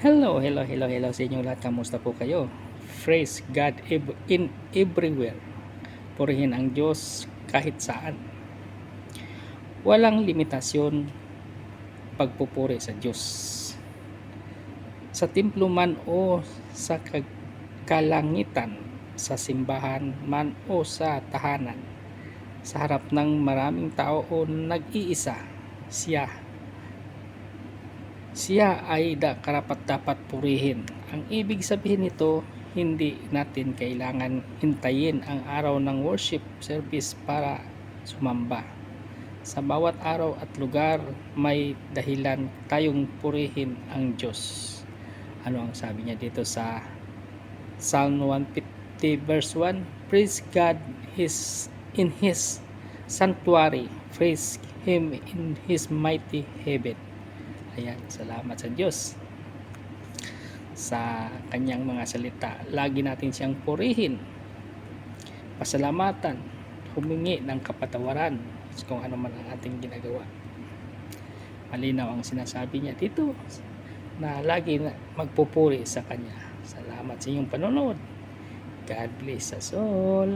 Hello sa inyong lahat. Kamusta po kayo? Praise God in everywhere. Purihin ang Diyos kahit saan. Walang limitasyon pagpupuri sa Diyos. Sa templo man o sa kalangitan, sa simbahan man o sa tahanan, sa harap ng maraming tao o nag-iisa, Siya ay karapat-dapat purihin. Ang ibig sabihin nito, hindi natin kailangan hintayin ang araw ng worship service para sumamba. Sa bawat araw at lugar, may dahilan tayong purihin ang Diyos. Ano ang sabi niya dito sa Psalm 150 verse 1? Praise God in His sanctuary. Praise Him in His mighty heaven. Ayan, salamat sa Diyos sa kanyang mga salita. Lagi natin siyang purihin, pasalamatan, humingi ng kapatawaran kung ano man ang ating ginagawa. Malinaw ang sinasabi niya dito na lagi na magpupuri sa kanya. Salamat sa inyong panonood. God bless us all.